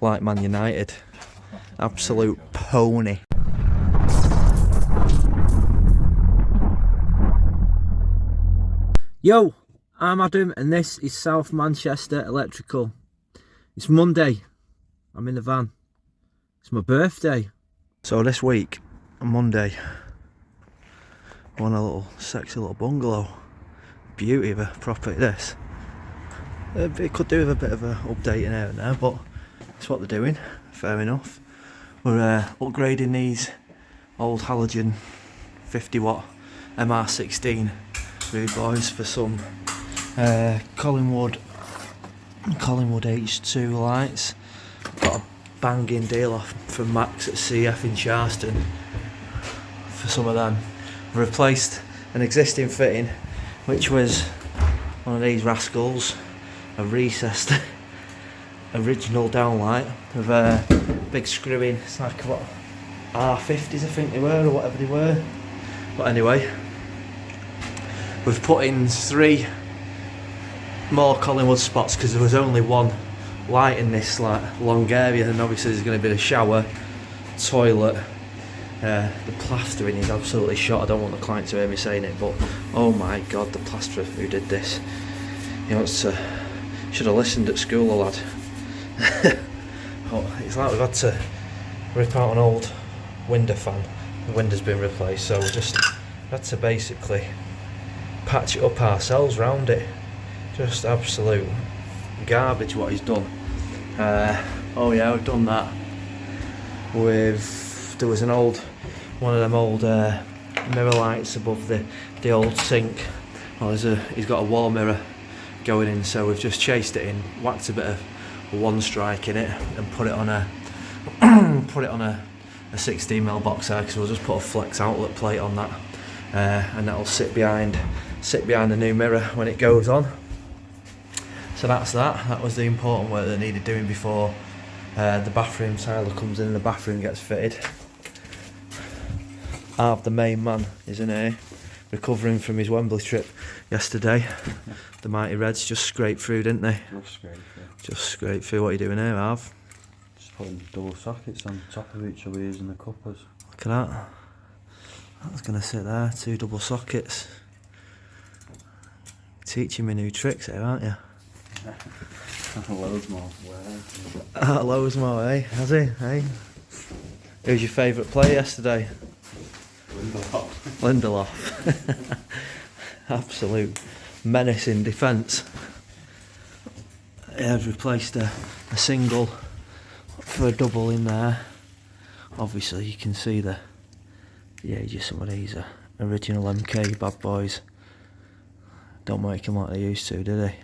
like Man United. Absolute pony. Yo, I'm Adam and this is South Manchester Electrical. It's Monday. I'm in the van. It's my birthday. So this week, on Monday, I want a little sexy little bungalow. Beauty of a property this. It could do with a bit of a updating here and there, but it's what they're doing. Fair enough. We're upgrading these old halogen 50 watt MR16 rude boys for some Collingwood H2 lights. Got a banging deal off from Max at CF in Charleston for some of them. We replaced an existing fitting, which was one of these rascals, a recessed original downlight with a big screw in. It's like what, R50s I think they were, or whatever they were. But anyway, we've put in 3 more Collingwood spots because there was only one light in this like long area, and obviously there's going to be the shower, toilet. The plastering is absolutely shot. I don't want the client to hear me saying it, but oh my god, the plasterer who did this, he wants to, should have listened at school, the lad. Oh, it's like we've had to rip out an old window fan. The window's been replaced, so we just had to basically patch it up ourselves round it. Just absolute garbage what he's done. Oh yeah, we've done that with, there was an old, one of them old mirror lights above the old sink. Well, he's got a wall mirror going in, so we've just chased it in, whacked a bit of one strike in it, and put it on a put it on a 16mm box there, because we'll just put a flex outlet plate on that, and that'll sit behind the new mirror when it goes on. So that's that. That was the important work that needed doing before the bathroom tiler comes in and the bathroom gets fitted. Harv, the main man, is in here, recovering from his Wembley trip yesterday. The mighty Reds just scraped through, didn't they? Just scraped through. What are you doing here, Harv? Just putting double sockets on top of each other using the couplers. Look at that. That's going to sit there, 2 double sockets. Teaching me new tricks here, aren't you? Loads more. Loads more, eh? Has he? Eh? Who's your favourite player yesterday? Lindelof. Absolute menace in defence. Yeah, I've replaced a single for a double in there. Obviously you can see the age of some of these original MK bad boys. Don't make them like they used to, do they?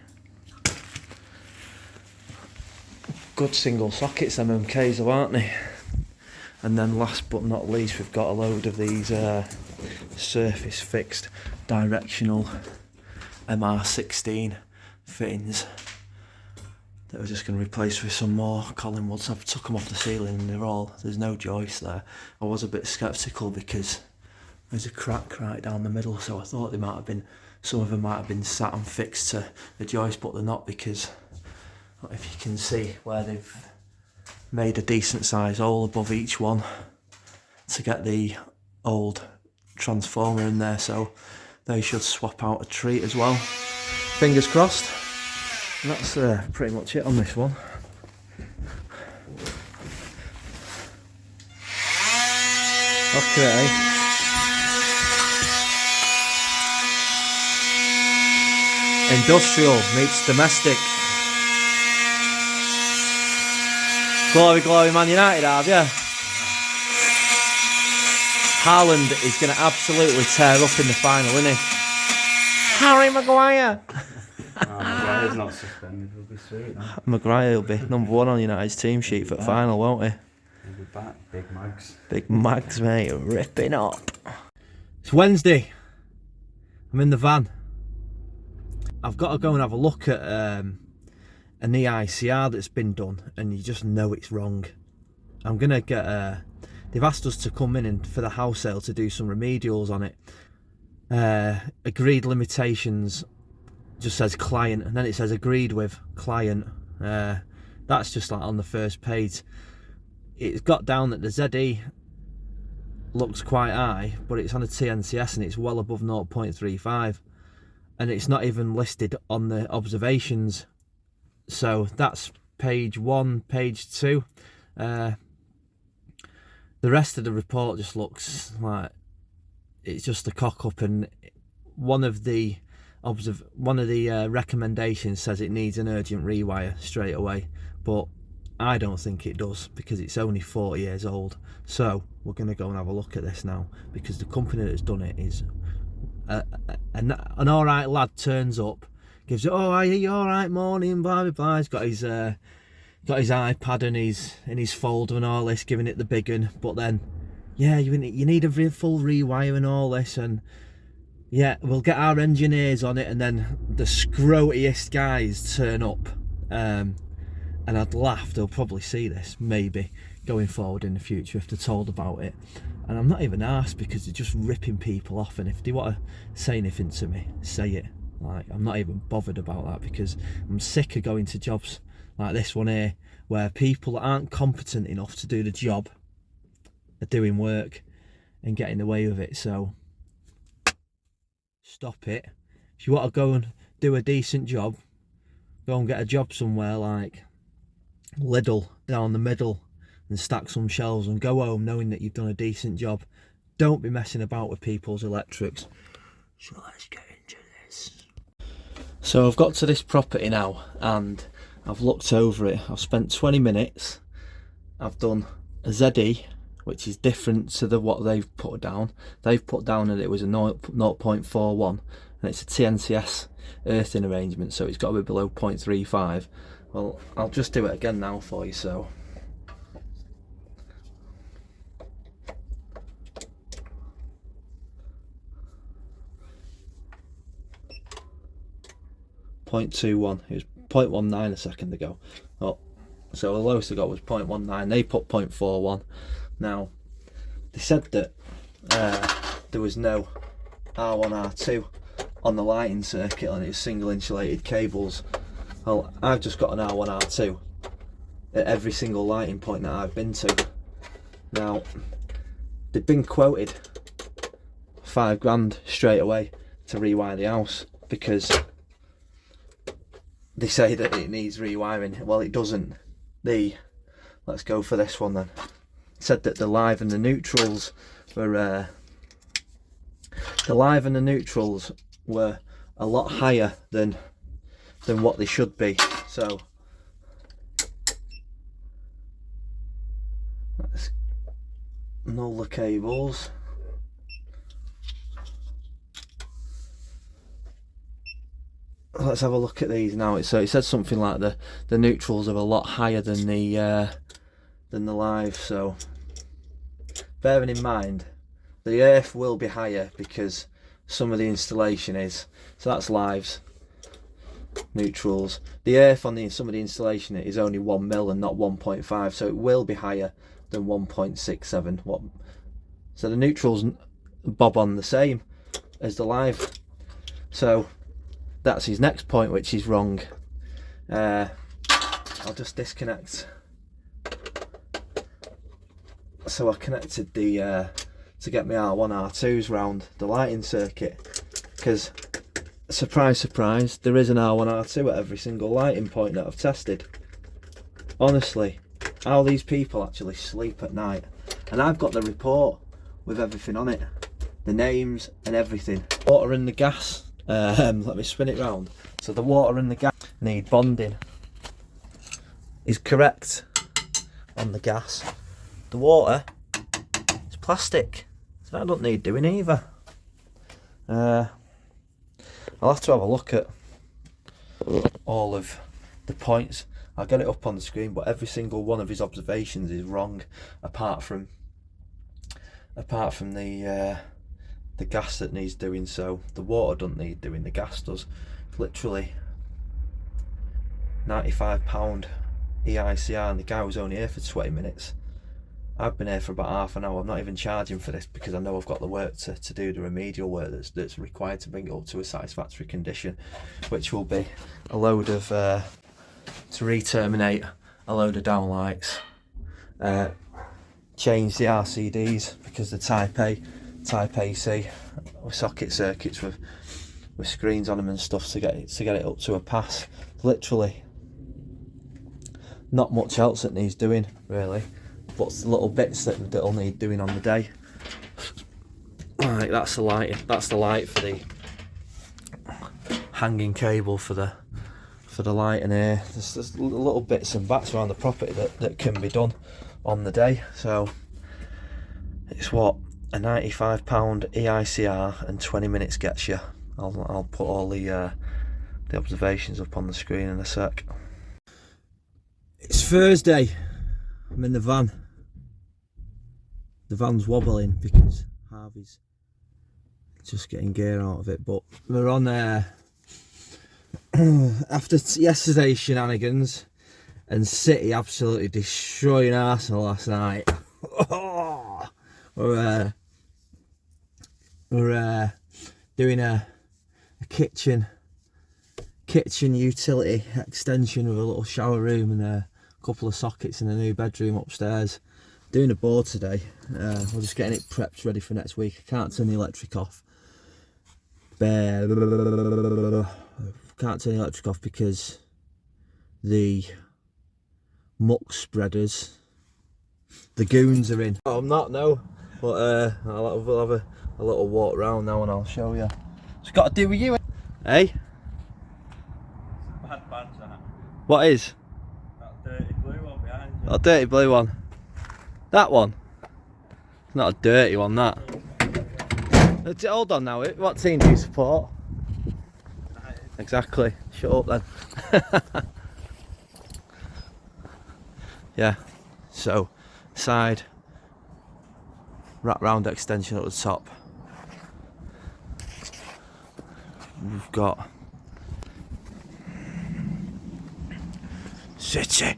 Good single sockets, them MKs though, aren't they? And then last but not least, we've got a load of these surface fixed directional MR16 fittings that we're just going to replace with some more Collingwoods. I've took them off the ceiling and there's no joist there. I was a bit sceptical because there's a crack right down the middle, so I thought some of them might have been sat and fixed to the joist, but they're not, because if you can see where they've made a decent size hole above each one to get the old transformer in there, so they should swap out a treat as well. Fingers crossed. And that's pretty much it on this one. Okay. Industrial meets domestic. Glory, glory, Man United, have you? Haaland is going to absolutely tear up in the final, isn't he? Harry Maguire! Maguire's not suspended, he'll be sweet. No? Maguire will be #1 on United's team sheet for the final, won't he? He'll be back, big mags. Big mags, mate, ripping up. It's Wednesday. I'm in the van. I've got to go and have a look at an EICR that's been done, and you just know it's wrong. I'm gonna get they've asked us to come in and for the house sale to do some remedials on it. Agreed limitations just says client, and then it says agreed with client. That's just like on the first page. It's got down that the ZE looks quite high, but it's on a TNCS and it's well above 0.35, and it's not even listed on the observations. So that's page 1, page 2. The rest of the report just looks like it's just a cock up, and one of the recommendations says it needs an urgent rewire straight away, but I don't think it does, because it's only 40 years old. So we're going to go and have a look at this now, because the company that's done it is an alright lad. Turns up, gives it, oh, are you alright, morning, blah blah blah. He's got his iPad and his folder and all this, giving it the big one. But then, yeah, you need a full rewire and all this, and yeah, we'll get our engineers on it. And then the scrotiest guys turn up, and I'd laugh. They'll probably see this maybe going forward in the future if they're told about it. And I'm not even asked, because they're just ripping people off. And if they want to say anything to me, say it. Like, I'm not even bothered about that, because I'm sick of going to jobs like this one here, where people that aren't competent enough to do the job are doing work and getting away with it. So stop it. If you want to go and do a decent job, go and get a job somewhere like Lidl down the middle and stack some shelves and go home knowing that you've done a decent job. Don't be messing about with people's electrics. So let's get into this. So I've got to this property now and I've looked over it. I've spent 20 minutes. I've done a ZE, which is different to what they've put down. They've put down that it was a 0.41, and it's a TNCS earthing arrangement, so it's got to be below 0.35. Well, I'll just do it again now for you. So .21. It was 0.19 a second ago. Oh, so the lowest I got was 0.19. They put 0.41. Now, they said that there was no R1, R2 on the lighting circuit, and it was single insulated cables. Well, I've just got an R1, R2 at every single lighting point that I've been to. Now, they've been quoted £5 straight away to rewire the house, because they say that it needs rewiring. Well, it doesn't. Let's go for this one then. It said that the live and the neutrals were a lot higher than what they should be. So let's null the cables. Let's have a look at these now. So it said something like the neutrals are a lot higher than the live. So bearing in mind, the earth will be higher because some of the installation is. So that's lives, neutrals. The earth on some of the installation is only 1 mil and not 1.5, so it will be higher than 1.67. So the neutrals bob on the same as the live. So that's his next point, which is wrong. I'll just disconnect. So I connected the to get my R1, R2s round the lighting circuit, because surprise, surprise, there is an R1, R2 at every single lighting point that I've tested. Honestly, how these people actually sleep at night. And I've got the report with everything on it, the names and everything. Water and the gas, let me spin it round. So the water and the gas need bonding is correct on the gas. The water is plastic, so that don't need doing either. I'll have to have a look at all of the points. I'll get it up on the screen, but every single one of his observations is wrong, apart from the gas that needs doing. So the water doesn't need doing, the gas does. It's literally £95 EICR, and the guy was only here for 20 minutes. I've been here for about half an hour. I'm not even charging for this, because I know I've got the work to do, the remedial work that's required to bring it up to a satisfactory condition, which will be a load of to re-terminate a load of downlights, changed the RCDs because the Type A, Type AC, with socket circuits with screens on them and stuff to get it up to a pass. Literally, not much else that needs doing really, but little bits that'll need doing on the day. Like that's the light. That's the light for the hanging cable for the light in here. There's little bits and bats around the property that can be done on the day. So it's what, a £95 EICR and 20 minutes gets you. I'll put all the observations up on the screen in a sec. It's Thursday. I'm in the van. The van's wobbling because Harvey's just getting gear out of it, but we're on there after yesterday's shenanigans and City absolutely destroying Arsenal last night. We're doing a kitchen utility extension with a little shower room and a couple of sockets in a new bedroom upstairs. Doing a board today. We're just getting it prepped ready for next week. I can't turn the electric off. Can't turn the electric off because the muck spreaders, the goons are in. Oh, I'm not, no. But we'll have a little walk around now and I'll show you. It's got to do with you, eh? Bad bands, that. What is? That dirty blue one behind you. That dirty blue one. That one? It's not a dirty one, that. Hold on now, what team do you support? Exactly. Shut up then. Yeah. So, side wrap round extension at the top. We've got City.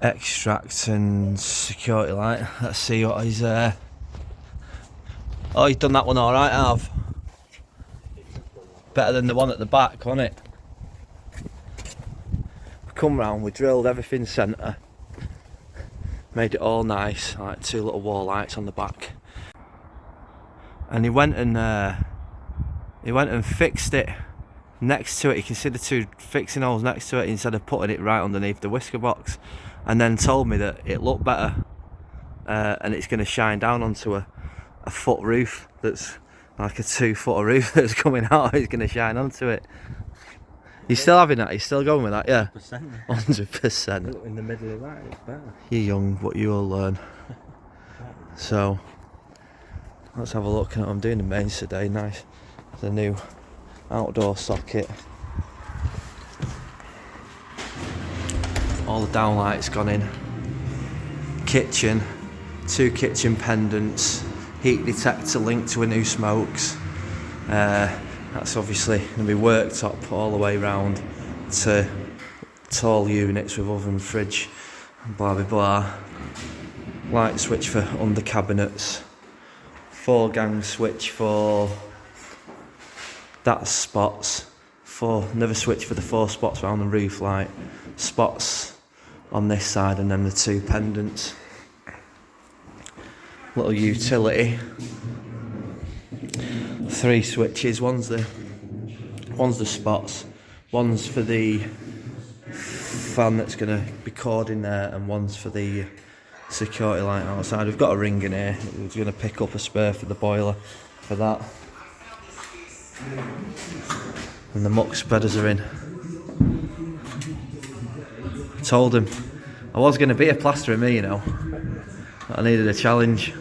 Extract and security light. Let's see what he's oh, he's done that one alright, Harv. Better than the one at the back, wasn't it? We come round, we drilled everything centre, made it all nice, like 2 little wall lights on the back. And he went and fixed it next to it. You can see the 2 fixing holes next to it instead of putting it right underneath the whisker box. And then told me that it looked better, and it's going to shine down onto a foot roof that's like a 2-foot roof that's coming out. It's going to shine onto it. You still having that? You still going with that? Yeah. 100%. In the middle of that, it's better. You're young, but you'll learn. So let's have a look at what I'm doing the mains today. Nice, the new outdoor socket. All the downlights gone in. Kitchen, 2 kitchen pendants, heat detector linked to a new smokes. That's obviously going to be worktop all the way round to tall units with oven, fridge, blah blah blah. Light switch for under cabinets. 4-gang switch for that spots. Another switch for the 4 spots around the roof light. Spots on this side and then the 2 pendants. Little utility. 3 switches. One's the spots. One's for the fan that's going to be cording there, and one's for the security light outside. We've got a ring in here. We're going to pick up a spare for the boiler for that. And the muck spreaders are in. I told him I was going to be a plasterer me, you know. I needed a challenge.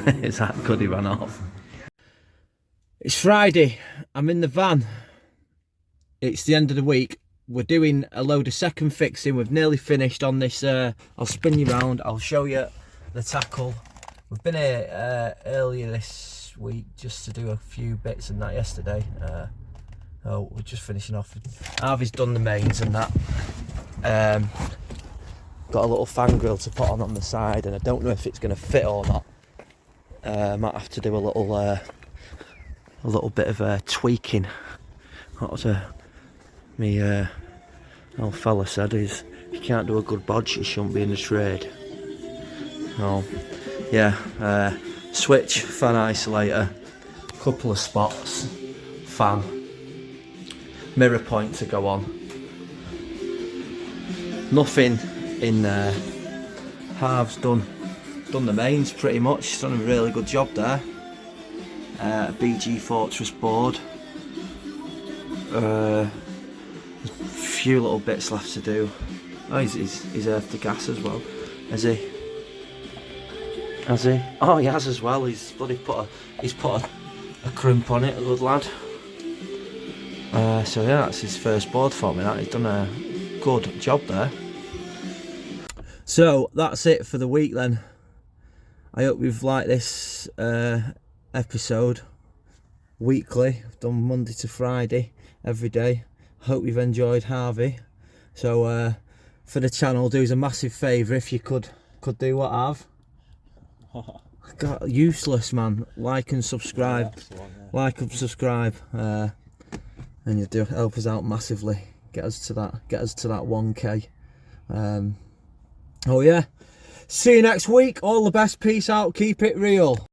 It's that good he ran off. It's Friday. I'm in the van. It's the end of the week. We're doing a load of second fixing. We've nearly finished on this. I'll spin you round. I'll show you the tackle. We've been here earlier this week just to do a few bits and that yesterday. Oh, we're just finishing off. Harvey's done the mains and that. Got a little fan grill to put on the side, and I don't know if it's going to fit or not. Might have to do a little a little bit of tweaking. What was me old fella said is, if you can't do a good bodge, you shouldn't be in the trade. Oh, yeah, switch, fan isolator, couple of spots, fan, mirror point to go on. Nothing in there. Harv's done the mains pretty much. He's done a really good job there. BG Fortress board. A few little bits left to do. Oh, he's earthed the gas as well. Has he? Has he? Oh, he has as well. He's put a crimp on it. A good lad. So yeah, that's his first board for me. He's done a good job there. So that's it for the week then. I hope you've liked this episode. Weekly, I've done Monday to Friday every day. Hope you've enjoyed Harvey. So for the channel, do us a massive favour if you could do what Harv. God, useless man. Like and subscribe. Like and subscribe, and you do help us out massively. Get us to that 1K. Oh yeah. See you next week. All the best. Peace out. Keep it real.